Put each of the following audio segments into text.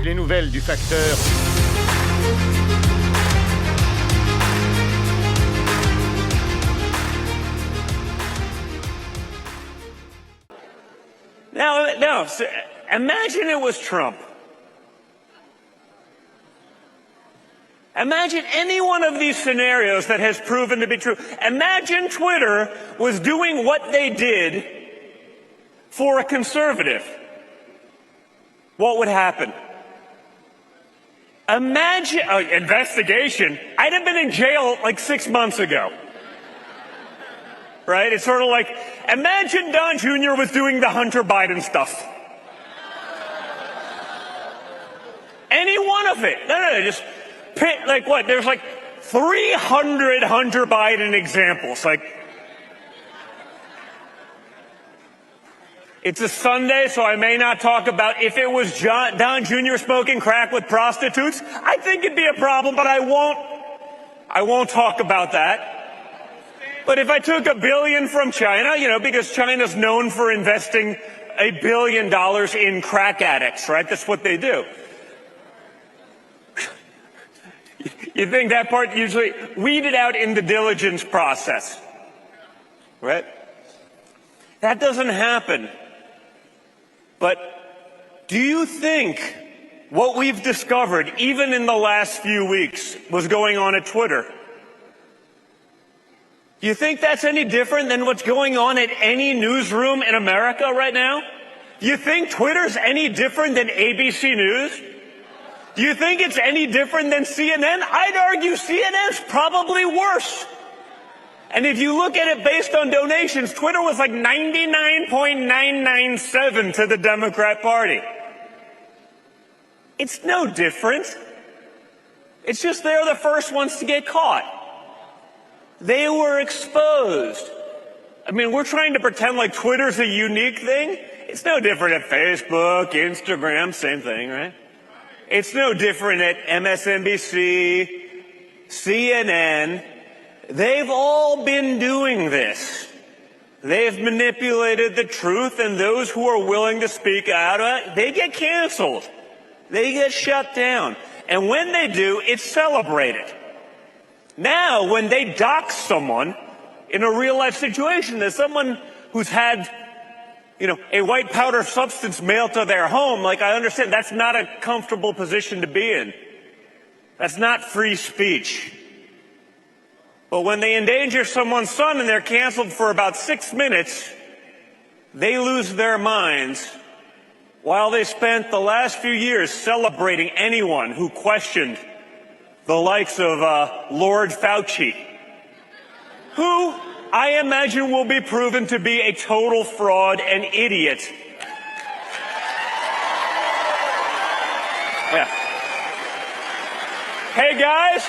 Les nouvelles du Facteur. Now, so imagine it was Trump. Imagine any one of these scenarios that has proven to be true. Imagine Twitter was doing what they did for a conservative. What would happen? Imagine investigation. I'd have been in jail like 6 months ago. Right? It's sort of like, imagine Don Jr. was doing the Hunter Biden stuff. Any one of it. No, just pick, like what? There's like 300 Hunter Biden examples. Like, it's a Sunday, so I may not talk about if it was Don Jr. smoking crack with prostitutes. I think it'd be a problem, but I won't talk about that. But if I took $1 billion from China, because China's known for investing $1 billion in crack addicts, right? That's what they do. You think that part usually weeded out in the diligence process, right? That doesn't happen. But do you think what we've discovered, even in the last few weeks, was going on at Twitter? Do you think that's any different than what's going on at any newsroom in America right now? Do you think Twitter's any different than ABC News? Do you think it's any different than CNN? I'd argue CNN's probably worse. And if you look at it based on donations, Twitter was like 99.997 to the Democrat Party. It's no different. It's just they're the first ones to get caught. They were exposed. I mean, we're trying to pretend like Twitter's a unique thing. It's no different at Facebook, Instagram, same thing, right? It's no different at MSNBC, CNN. They've all been doing this. They've manipulated the truth, and those who are willing to speak out, they get canceled. They get shut down. And when they do, it's celebrated. Now, when they dox someone in a real-life situation, there's someone who's had, a white powder substance mailed to their home, like, I understand that's not a comfortable position to be in. That's not free speech. But when they endanger someone's son and they're canceled for about 6 minutes, they lose their minds while they spent the last few years celebrating anyone who questioned the likes of Lord Fauci, who I imagine will be proven to be a total fraud and idiot. Yeah. Hey guys,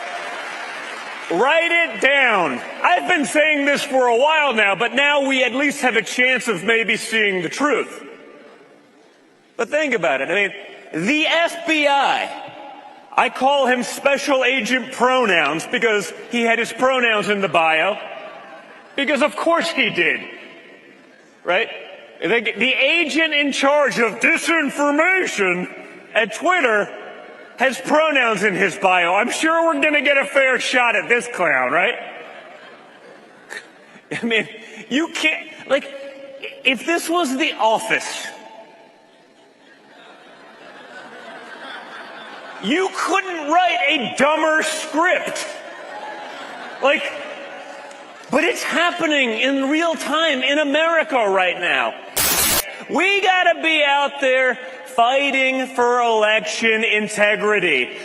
write it down. I've been saying this for a while now, but now we at least have a chance of maybe seeing the truth. But think about it. I mean, the FBI, I call him Special Agent Pronouns because he had his pronouns in the bio. Because of course he did. Right? The agent in charge of disinformation at Twitter has pronouns in his bio. I'm sure we're going to get a fair shot at this clown, right? I mean, you can't, like, if this was The Office, you couldn't write a dumber script. Like, but it's happening in real time in America right now. We gotta be out there fighting for election integrity.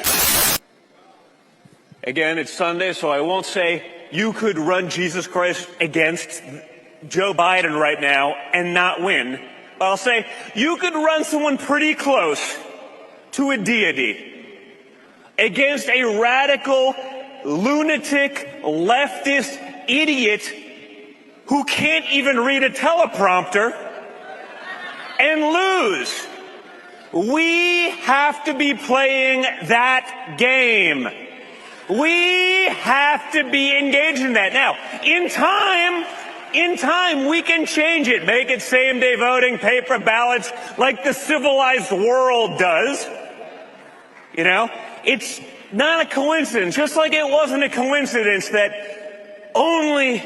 Again, it's Sunday, so I won't say you could run Jesus Christ against Joe Biden right now and not win. But I'll say you could run someone pretty close to a deity against a radical, lunatic, leftist idiot who can't even read a teleprompter and lose. We have to be playing that game. We have to be engaged in that. Now, in time, we can change it, make it same-day voting, paper ballots, like the civilized world does. You know, it's not a coincidence, just like it wasn't a coincidence that only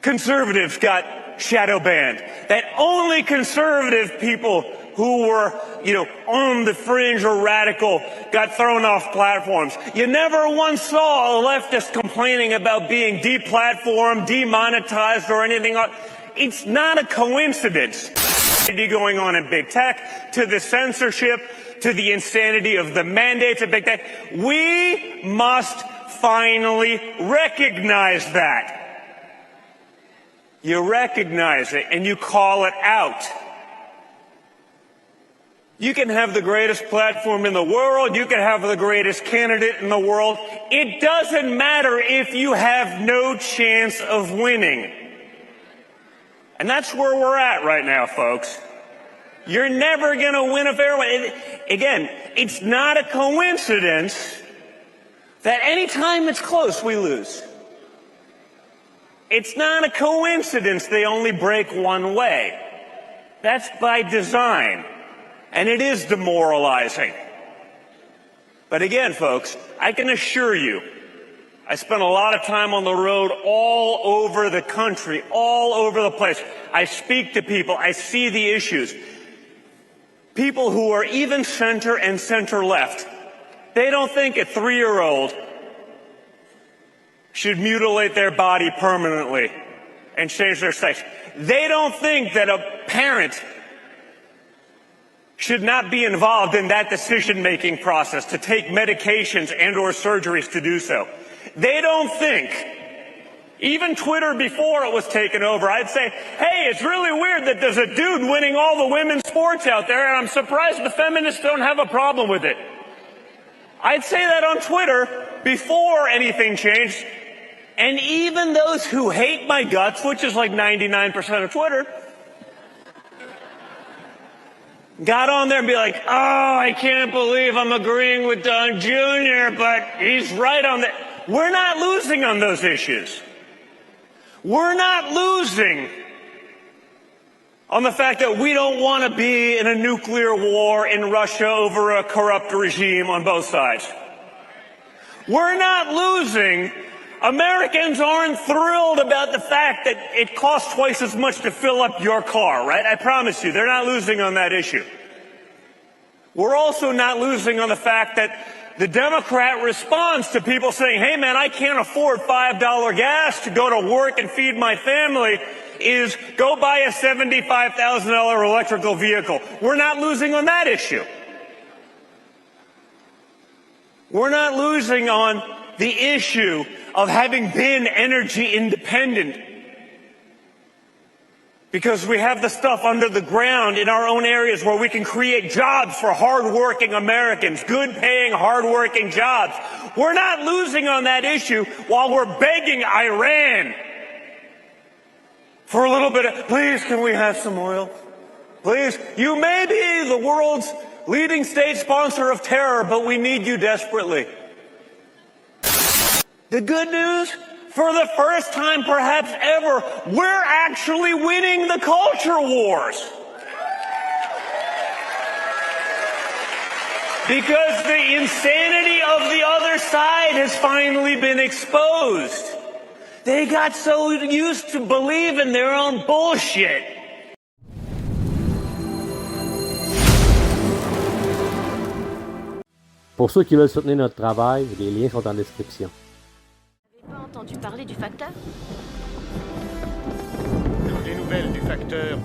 conservatives got shadow banned, that only conservative people who were, on the fringe or radical got thrown off platforms. You never once saw a leftist complaining about being deplatformed, demonetized, or anything else. It's not a coincidence. Going on in big tech, to the censorship, to the insanity of the mandates of big tech. We must finally recognize that. You recognize it and you call it out. You can have the greatest platform in the world. You can have the greatest candidate in the world. It doesn't matter if you have no chance of winning. And that's where we're at right now, folks. You're never going to win a fair one. Again, it's not a coincidence that any time it's close, we lose. It's not a coincidence they only break one way. That's by design. And it is demoralizing. But again, folks, I can assure you, I spent a lot of time on the road all over the country, all over the place. I speak to people. I see the issues. People who are even center and center left, they don't think a 3-year-old should mutilate their body permanently and change their sex. They don't think that a parent should not be involved in that decision-making process to take medications and or surgeries to do so. They don't think, even Twitter before it was taken over, I'd say, hey, it's really weird that there's a dude winning all the women's sports out there, and I'm surprised the feminists don't have a problem with it. I'd say that on Twitter before anything changed, and even those who hate my guts, which is like 99% of Twitter, got on there and be like, oh, I can't believe I'm agreeing with Don Jr., but he's right on that. We're not losing on those issues. We're not losing on the fact that we don't want to be in a nuclear war in Russia over a corrupt regime on both sides. We're not losing. Americans aren't thrilled about the fact that it costs twice as much to fill up your car, right? I promise you, they're not losing on that issue. We're also not losing on the fact that the Democrat response to people saying, hey man, I can't afford $5 gas to go to work and feed my family, is go buy a $75,000 electrical vehicle. We're not losing on that issue. We're not losing on the issue of having been energy independent, because we have the stuff under the ground in our own areas where we can create jobs for hardworking Americans, good-paying, hardworking jobs. We're not losing on that issue while we're begging Iran for a little bit of, please, can we have some oil? Please, you may be the world's leading state sponsor of terror, but we need you desperately. The good news, for the first time perhaps ever, we're actually winning the culture wars. Because the insanity of the other side has finally been exposed. They got so used to believing their own bullshit. Pour ceux qui veulent soutenir notre travail, les liens sont en description. Vous n'avez pas entendu parler du Facteur ? Des nouvelles du Facteur.